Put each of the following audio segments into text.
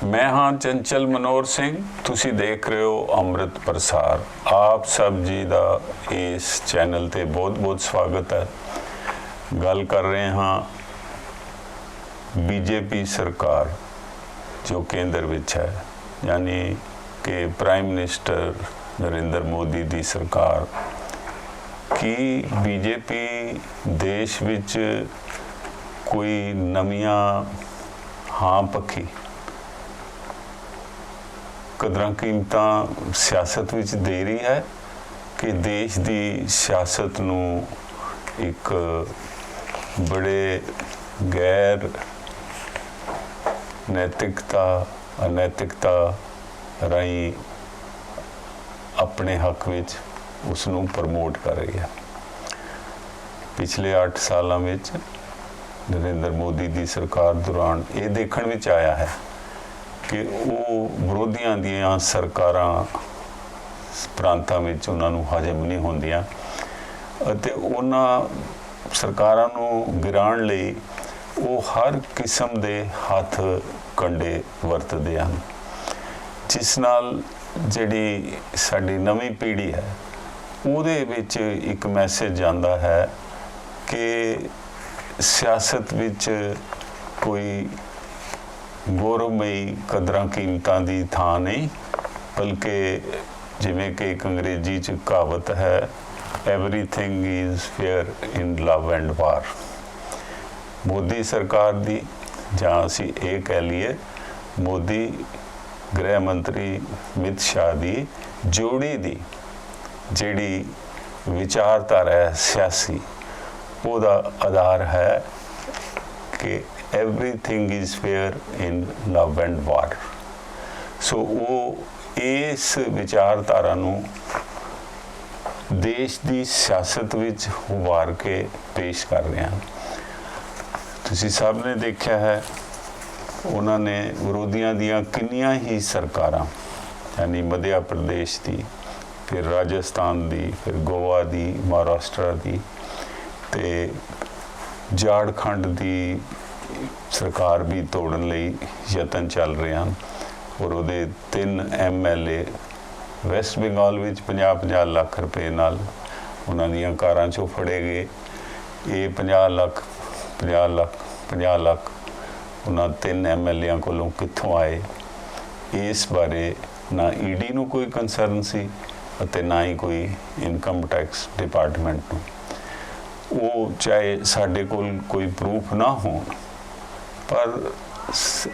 मैं हाँ चंचल मनोहर सिंह, तुसी देख रहे हो अमृत प्रसार। आप सब जी का इस चैनल ते बहुत बहुत स्वागत है। गल कर रहे हाँ बीजेपी सरकार जो केंद्र विच है, यानी कि प्राइम मिनिस्टर नरेंद्र मोदी की सरकार की बीजेपी देश विच कोई नवियां हाँ पखी कदरां कीमतां सियासत विच दे रही है कि देश की सियासत नू एक बड़े गैर नैतिकता अनैतिकता राही अपने हक विच उसनू प्रमोट कर रही है। पिछले 8 सालों में नरेंद्र मोदी की सरकार दौरान ये देखण विच आया है कि वो विरोधियों दियां सरकारां प्रांतां विच उन्हां नूं हजम नहीं होंदियां अते उन्हां सरकारां नूं गिराउण लई वो हर किस्म दे हथ कंडे वरतदे हन, जिस नाल जिहड़ी साडी नवीं पीढ़ी है उहदे विच एक मैसेज आंदा है कि सियासत विच कोई गौरवमयी कदरां कीमतां दी थां नहीं, बल्कि जिवें कि एक अंग्रेजी च कहावत है, everything is fair in love and वार। मोदी सरकार दी जां असीं ये कह लीए मोदी गृह मंत्री अमित शाह दी जोड़ी दी जिहड़ी विचारधारा है सियासी, ਉਹਦਾ आधार है कि everything is fair in love and war. So वो इस विचारधारा नूं देश की सियासत विच उभार के पेश कर रहे हैं। तुसीं सब ने देखा है उन्होंने विरोधियों दियां किन्नियां ही सरकारां, यानी मध्य प्रदेश की, फिर राजस्थान की, फिर गोवा की, महाराष्ट्र की ते झारखंड की सरकार भी तोड़न लई यतन चल रहे हैं और उहदे 3 MLA वैस्ट बंगाल विच 50-50 लाख रुपए नाल उन्हां दीयां कारां चों फड़े गए। ये 50 लाख उन्हां 3 MLA कोलों कित्थों आए, इस बारे ना ईडी नूं कोई कंसर्न सी अते ना ही कोई इनकम टैक्स डिपार्टमेंट नूं। वो चाहे साडे कोल कोई प्रूफ ना हो, पर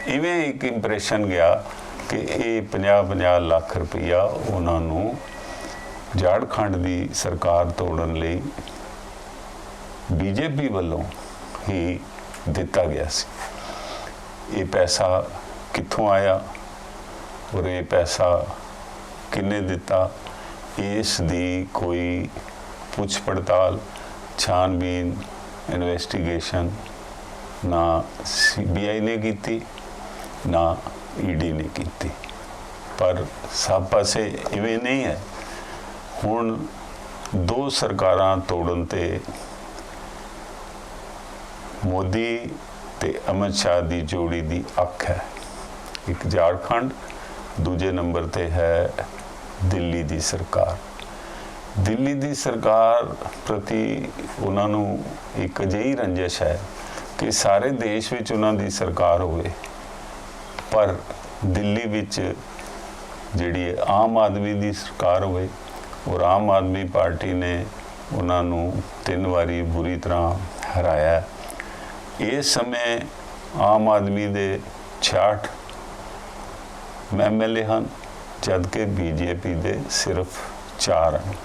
इवें एक इंप्रैशन गया कि ये 50-50 लाख रुपया उन्होंने झारखंड की सरकार तोड़न लई बीजेपी वालों ही दिता गया सी। ये पैसा कित्थों आया और ये पैसा किन्ने दिता, इस दी कोई पुछ पड़ताल, छानबीन, इन्वेस्टिगेशन ना CBI ने की ना ईडी ने की। पर सब पासे इवें नहीं है। हुण 2 सरकारां तोड़न ते मोदी ते अमित शाह की जोड़ी की अख है। एक झारखंड, दूजे नंबर ते है दिल्ली की सरकार। दिल्ली की सरकार प्रति उन्होंने एक अजिही रंजिश है कि सारे देश विच उन्हां दी सरकार होवे, पर दिल्ली विच जिहड़ी आम आदमी की सरकार होवे और आम आदमी पार्टी ने उन्होंने 3 बारी बुरी तरह हराया। इस समय आम आदमी दे 66 MLA हैं, जबकि बीजेपी दे सिर्फ 4 हैं।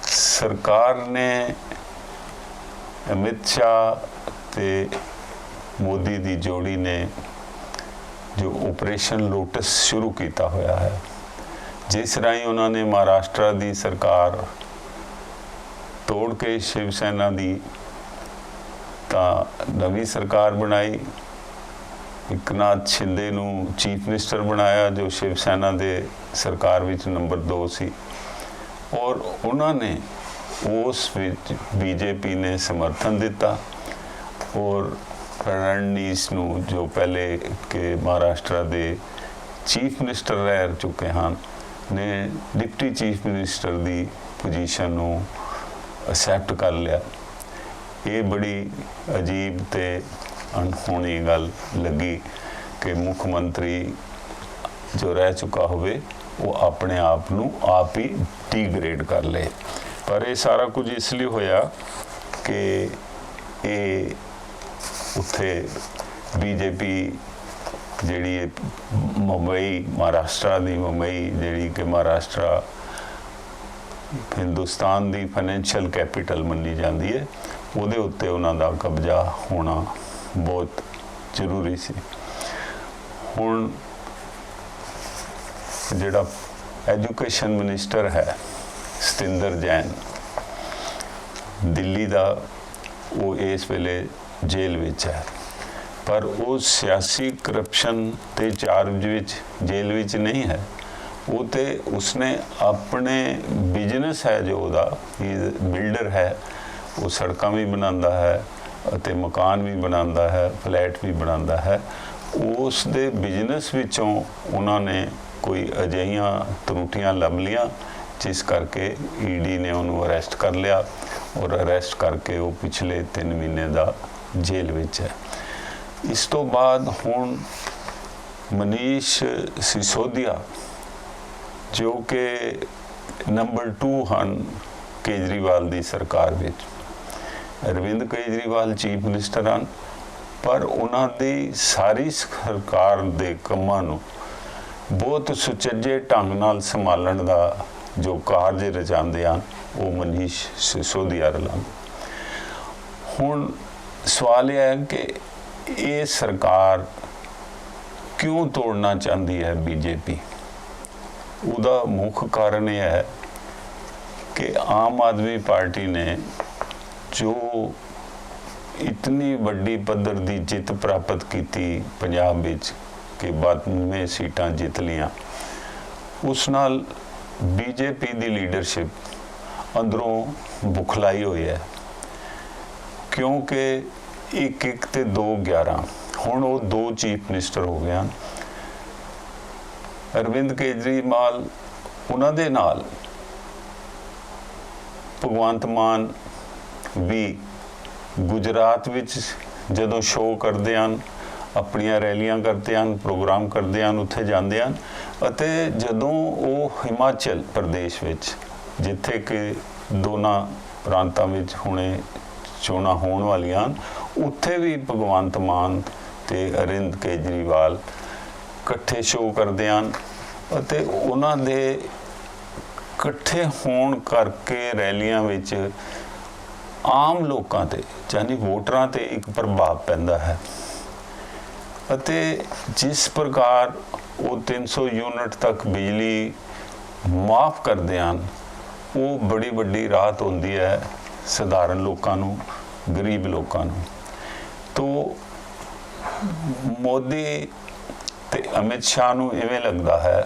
सरकार ने अमित शाह ते मोदी की जोड़ी ने जो ऑपरेशन लोटस शुरू किया होया है, जिस राही उन्होंने महाराष्ट्र की सरकार तोड़ के शिवसेना की नवी सरकार बनाई, एकनाथ शिंदे नूं चीफ मिनिस्टर बनाया जो शिवसेना के सरकार विच नंबर 2 सी, और उन्होंने उस बीजेपी ने समर्थन दिता और फडणवीस ਨੂੰ जो पहले के महाराष्ट्र के चीफ मिनिस्टर रह चुके हैं ने डिप्टी चीफ मिनिस्टर की पोजीशन ਨੂੰ एक्सैप्ट कर लिया। ये बड़ी अजीब ते अनहोनी गल लगी कि मुख मंत्री जो रह चुका होवे वो अपने आप नू आप ही डिग्रेड कर ले। पर ये सारा कुछ इसलिए होया कि ये उत्थे बीजेपी जिहड़ी मुंबई महाराष्ट्र की मुंबई जिहड़ी कि महाराष्ट्र हिंदुस्तान की फाइनैंशियल कैपिटल मनी जाती है उहदे उत्ते उन्हां दा कब्जा होना बहुत जरूरी सी। हुण जिहड़ा एजुकेशन मिनिस्टर है सतिंदर जैन दिल्ली का वो इस वेले जेल विच है, पर वो सियासी करप्शन के चार्ज विच जेल विच नहीं है। वो तो उसने अपने बिजनेस है जो उदा बिल्डर है, वो सड़कां भी बनाता है अते मकान भी बनाता है, फ्लैट भी बनाता है। उस दे बिजनेस विचों उन्होंने कोई अजिहियां त्रुटियां लभ लियां जिस करके ईडी ने उन्होंने अरेस्ट कर लिया और अरेस्ट करके वो पिछले 3 महीने का जेल विच है। इस तो बाद हुण मनीष सिसोदिया जो कि नंबर 2 हैं केजरीवाल की सरकार विच, अरविंद केजरीवाल चीफ मिनिस्टर हैं, पर उन्होंने सारी सरकार के कामां नूं बहुत सुचज्जे ढंग नाल संभालण का जो कार्य रचाते हैं वो मनीष सिसोदिया रलांदे। हुण सवाल यह है कि ये सरकार क्यों तोड़ना चाहती है बीजेपी। उसका मुख्य कारण यह है कि आम आदमी पार्टी ने जो इतनी बड़ी पद्धर की जित प्राप्त की पंजाब विच कि 92 सीटां जित लियां, उस नाल बीजेपी की लीडरशिप अंदरों बुखलाई हुई है। क्योंकि 1-1 ते 2-11 हुण वो 2 चीफ मिनिस्टर हो गए हैं। अरविंद केजरीवाल उन्हां दे नाल भगवंत मान भी गुजरात विच जदों शो करते हैं, अपनियां रैलियां करते हैं, प्रोग्राम करते हैं, उत्थे जाते हैं, अते जदों वो हिमाचल प्रदेश विच जिथे कि दोनों प्रांतां विच हुणे चोणां होण वालियां उत्थे भी भगवंत मान ते अरविंद केजरीवाल इकट्ठे शो करते हैं अते उन्हां दे इकट्ठे होण करके रैलियां विच आम लोकां ते यानी वोटरां ते एक प्रभाव पैंदा है। अते जिस प्रकार वो 300 यूनिट तक बिजली माफ़ करते हैं वो बड़ी बड़ी राहत होती है साधारण लोगों नूं, गरीब लोगों नूं। तो मोदी ते अमित शाह नूं इवें लगता है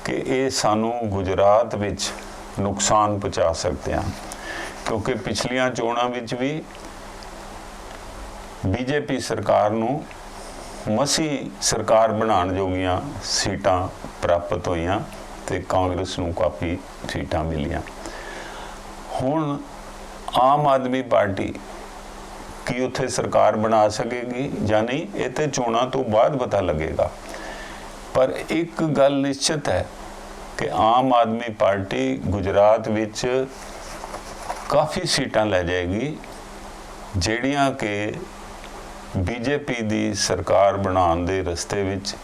कि ये सानू गुजरात विच नुकसान पहुँचा सकते हैं, क्योंकि पिछलियां चोणां विच भी बीजेपी सरकार नूं मसी सरकार बनाने जोगियां सीटां प्राप्त होईयां ते कांग्रेस नूं काफ़ी सीटां मिलियां। हुण आम आदमी पार्टी की उत्थे सरकार बना सकेगी या नहीं, ये तो चोणां तो बाद पता लगेगा। पर एक गल निश्चित है कि आम आदमी पार्टी गुजरात विच काफ़ी सीटां ले जाएगी ਜਿਹੜੀਆਂ कि बीजेपी की सरकार बनाने के रस्ते विच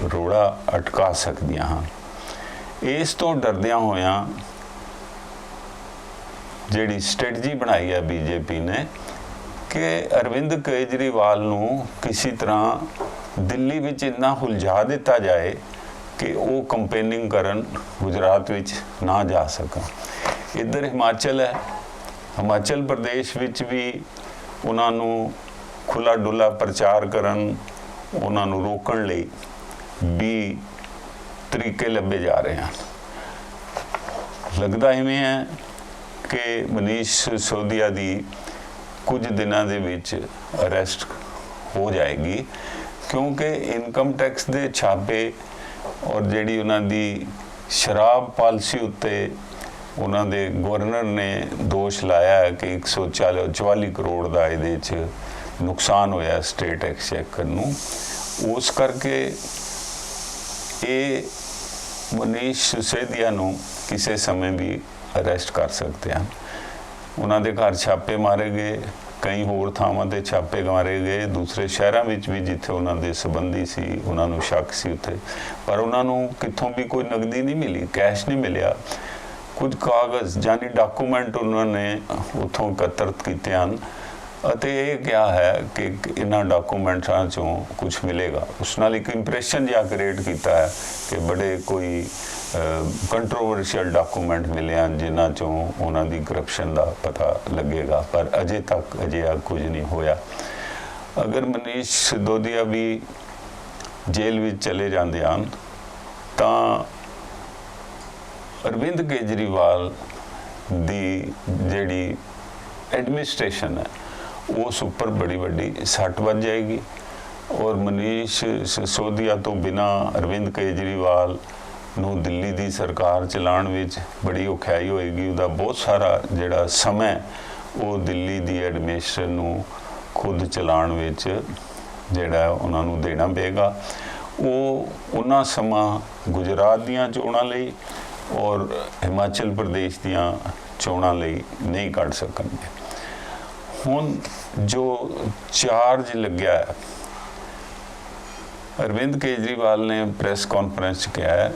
रोड़ा अटका सकदियां हैं। इस तो डरदियां होया जिहड़ी स्ट्रेटजी बनाई है बीजेपी ने कि अरविंद केजरीवाल नूं किसी तरह दिल्ली विच इन्ना उलझा दिता जाए कि वो कंपेनिंग करन गुजरात विच ना जा सकन। इधर हिमाचल है, हिमाचल प्रदेश विच भी उन्होंने खुला डुला प्रचार करन उन्होंने रोकण लई भी तरीके लभे जा रहे हैं। लगता इवें है कि मनीष सिसोदिया की कुछ दिनों दे विच अरेस्ट हो जाएगी, क्योंकि इनकम टैक्स के छापे और जिहड़ी उन्हां दी शराब पॉलिसी उत्ते उन्हां दे गवर्नर ने दोष लाया है कि 144 करोड़ का ये नुकसान होया स्टेट एक्सचेकर नूं। उस करके ये मनीष सिसोदिया नूं किसी समय भी अरेस्ट कर सकते हैं। उन्हां दे घर छापे मारे गए, कई होर थावां ते छापे मारे गए, दूसरे शहरों में भी जिथे उन्होंने संबंधी सी उन्होंने शक सी उत्थे, पर उन्होंने कितों भी कोई नकदी नहीं मिली, कैश नहीं मिलिया। कुछ कागज़ यानी डॉकूमेंट उन्होंने उतों एकत्रित किए हैं ਅਤੇ ਇਹ ਕਿਹਾ है कि इन्होंने डॉकूमेंट्सां चों कुछ मिलेगा। उस नाल एक इंप्रैशन जिहा क्रिएट किया है कि बड़े कोई कंट्रोवर्शियल डॉकूमेंट मिले हैं जिन्हां चों उन्हां दी करप्शन का पता लगेगा, पर अजे तक अजिहा कुछ नहीं होया। अगर मनीष सिसोदिया भी जेल में चले जाते हैं तो अरविंद केजरीवाल दी जिहड़ी एडमिनिस्ट्रेशन है उस उपर बड़ी वड्डी सट बज जाएगी, और मनीष सिसोदिया तो बिना अरविंद केजरीवाल नूं दिल्ली दी सरकार चलाउण विच बड़ी औखियाई होएगी। उहदा बहुत सारा जिहड़ा समय वो दिल्ली दी एडमिनिस्ट्रेशन नूं खुद चलाउण विच जिहड़ा उन्हां नूं देना पेगा। वो उन्हां समा गुजरात दीआं चोणां लई और हिमाचल प्रदेश दीआं चोणां लई नहीं कढ सकणगे। हुण जो चार्ज लग्या है, अरविंद केजरीवाल ने प्रेस कॉन्फ्रेंस किया है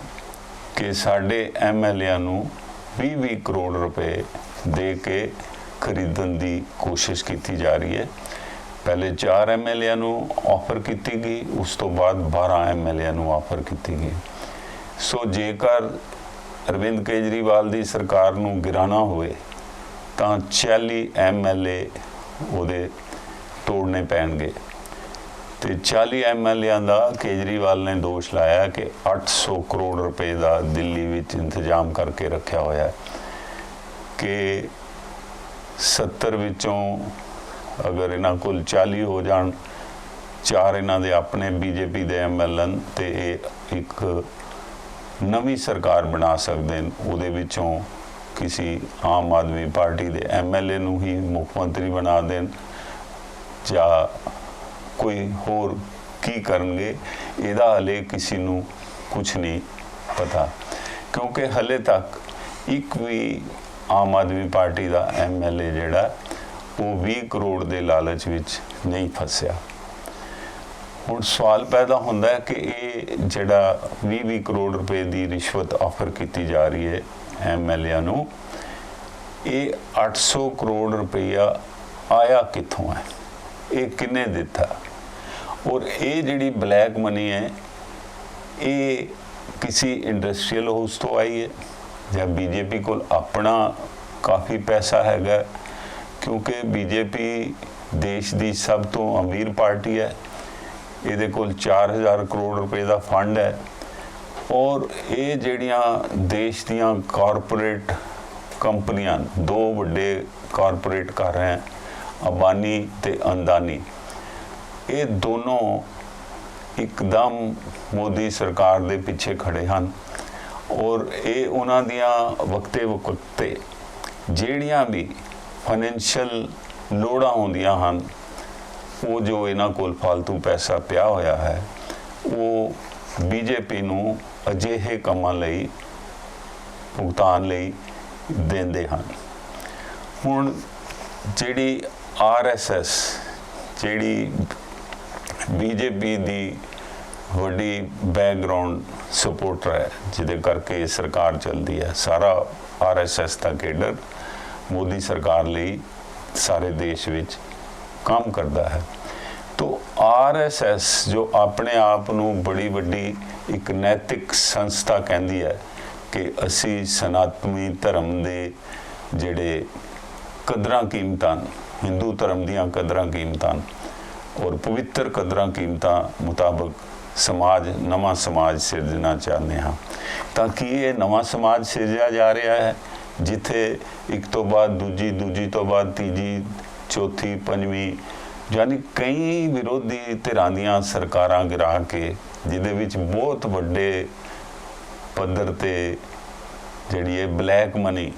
कि साढ़े MLA नूं 20-20 करोड़ रुपए दे के खरीदण की कोशिश की जा रही है। पहले 4 MLA नूं ऑफर की गई, उस तो बाद 12 MLA नूं ऑफर की गई। सो जेकर अरविंद केजरीवाल की सरकार नूं गिराना होए तो 40 MLA ਉਹਦੇ ਤੋੜਨੇ ਪੈਣਗੇ। तो 40 MLA का केजरीवाल ने दोष लाया कि 800 करोड़ रुपए का दिल्ली में इंतजाम करके रखा होया है कि 70 विचों अगर इन्हां कोल 40 हो जान, 4 इन्हां दे अपने BJP के MLA तो एक नवी सरकार बना सकते हैं। उहदे विचों किसी आम आदमी पार्टी के MLA नूं ही मुख्यमंत्री बना देन या कोई होर की करनगे, इहदा हले किसी नूं कुछ नहीं पता, क्योंकि हले तक एक भी आम आदमी पार्टी का MLA जिहड़ा वो 20 करोड़ के लालच विच नहीं फसिया। हुण सवाल पैदा होंदा है कि ये जिहड़ा 20-20 करोड़ रुपए की रिश्वत ऑफर की जा रही है MLA नूं, ये 800 करोड़ रुपया आया कित्थों है, ये किन्ने दिता, और ये जिहड़ी ब्लैक मनी है ये किसी इंडस्ट्रीयल हाउस तो आई है या BJP को अपना काफ़ी पैसा हैगा, क्योंकि BJP देश की सब तो अमीर पार्टी है। ये कोल 4000 करोड़ रुपए का फंड है, और ये जिहड़ियां देश दियां कॉरपोरेट कंपनियां, 2 वड्डे कॉरपोरेट घर हैं अंबानी ते अदानी, ये दोनों एकदम मोदी सरकार दे पीछे खड़े हैं, और ये उन्हां दियां वक्ते वक्ते जिहड़ियां भी फाइनैंशियल लोड़ां होंदियां हन, वो जो इन्हां कोल फालतू पैसा पिया होया है वो BJP नूं अजिहे कामां लई भुगतान लई देंदे हन। हुण जिहड़ी RSS जिहड़ी BJP दी वड्डी बैकग्राउंड सपोर्टर है, जिहदे करके सरकार चलती है, सारा RSS का केडर मोदी सरकार लई सारे देश विच काम करता है। तो RSS जो अपने आप नूं बड़ी वड्डी एक नैतिक संस्था कहती है कि असी सनातनी धर्म दे जिहड़े कदरां कीमतां, हिंदू धर्म दीआं कदरां कीमतां और पवित्र कदरां कीमतां मुताबक समाज नवा समाज सिरजना चाहते हाँ, ताकि ये नवा समाज सिरजा जा रहा है जिथे एक तो बाद दूजी, दूजी तो बाद तीजी, चौथी, पंजवीं यानी कई विरोधी धिरां दीआं सरकारां गिरा के जिहदे विच बहुत वड्डे पद्धर ते जिहड़ी है ब्लैक मनी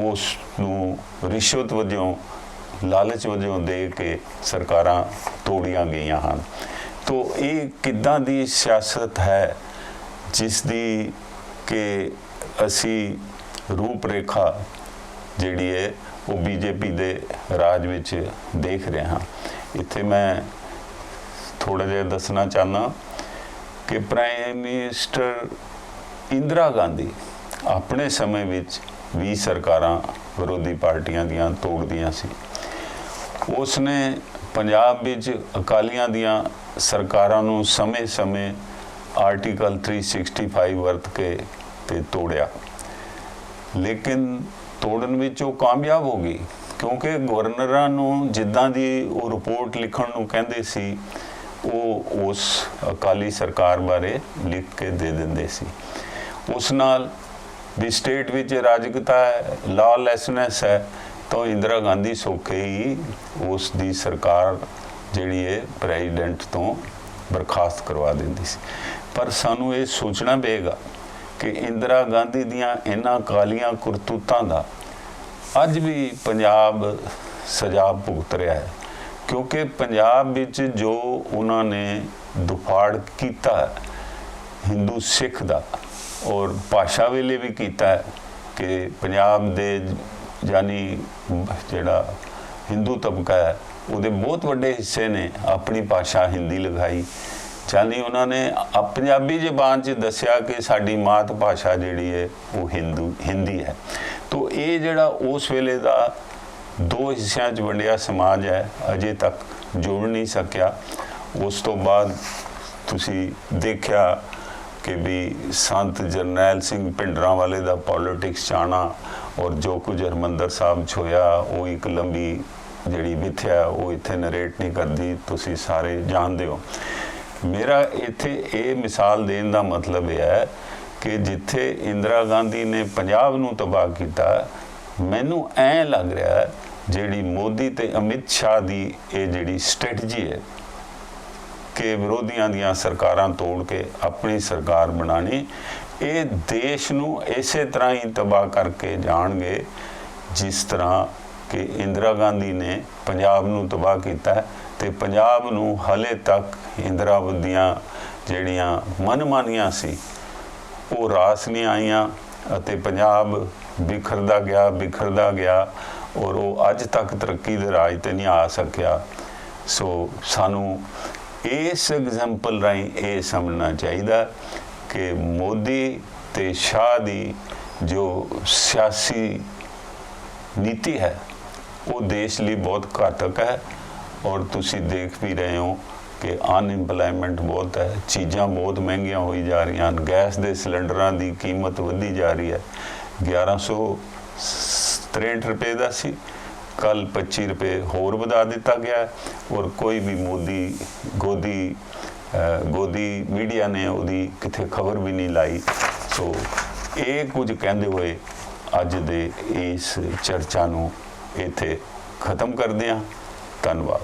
उस नूं रिश्वत वजों लालच वजों दे के सरकारां तोड़ियां गईयां हन। तो ये किद्दां दी सियासत है जिस दी के असी रूप रेखा जिहड़ी है वो बीजेपी दे राज विच देख रहे हाँ। इत्थे मैं थोड़ा जिहा दसना चाहना कि प्राइम मिनिस्टर इंदिरा गांधी अपने समय विच भी सरकारां विरोधी पार्टियां दियां तोड़दियां सी। उसने पंजाब विच अकालियां दियां सरकारां नूं समय समय आर्टिकल 365 वरत के ते तोड़िया, लेकिन तोड़न विच वो कामयाब हो गई क्योंकि गवर्नरां नूं जिद्दां दी वो रिपोर्ट लिखण नूं कहंदे सी वो उस अकाली सरकार बारे लिख के दे दिंदे सी। उस नाल भी स्टेट विच राजकता है, लॉलेसनेस है, तो इंदिरा गांधी सौखे ही उस दी सरकार जिहड़ी है प्रेजिडेंट तो बर्खास्त करवा दिंदी सी। पर सानू ये सोचना पएगा कि इंदिरा गांधी दियां इन्हां कालियां करतूतां दा अज भी पंजाब सजा भुगत रहा है, क्योंकि पंजाब विच जो उन्होंने दुफाड़ किया हिंदू सिख दा और भाषा वेले भी किया है कि पंजाब दे यानी जिहड़ा हिंदू तबका है उहदे बहुत वड्डे हिस्से ने अपनी भाषा हिंदी लगाई। यानी उन्होंने पंजाबी ज़बान च दसिया कि साडी मात भाषा जिहड़ी है वो हिंदी है। तो ये जिहड़ा उस वेले दा दो हिस्सों च वंडिया समाज है अजे तक जुड़ नहीं सकिया। उस तो बाद तुसी देखिया कि भी संत जरनैल सिंह भिंडरां वाले दा पॉलिटिक्स च आना और जो कुछ हरमंदर साहब च होया वो एक लंबी जिहड़ी मिथ्या वो इत्थे नरेट नहीं करदी, तुसी सारे जानदे हो। मेरा इत्थे ये मिसाल देने का मतलब यह है कि जिथे इंदिरा गांधी ने पंजाब नूं तबाह किया, मैनू ऐ लग रहा है जिहड़ी मोदी ते अमित शाह की ये जिहड़ी स्ट्रैटजी है कि विरोधियों दियां सरकारां तोड़ के अपनी सरकार बनानी, ये देश नूं इसे तरह ही तबाह करके जाणगे जिस तरह कि इंदिरा गांधी ने पंजाब नूं तबाह किया है। ते पंजाब नूं हले तक इंदिरा दियां जिहड़ियां मनमानियां सी वो रास नहीं आईयां अते पंजाब बिखरदा गया और वो अज तक तरक्की दे राज ते नहीं आ सकिया। सो सानू इस एग्जाम्पल राहीं ये समझना चाहिए कि मोदी ते शाह दी जो सियासी नीति है वो देश लिए बहुत घातक है। और तुसी देख भी रहे हो कि अनएम्पलॉयमेंट बहुत है, चीज़ां बहुत महंगियां होई जा रही हैं, गैस के सिलेंडरां की कीमत वधी जा रही है। 1163 रुपये का सी, कल 25 रुपये होर वधा दिता गया है और कोई भी गोदी मीडिया ने उहदी किथे खबर भी नहीं लाई। सो ये कुछ कहते हुए अज दे इस चर्चा नूं इत्थे खत्म करदे हां। धन्यवाद।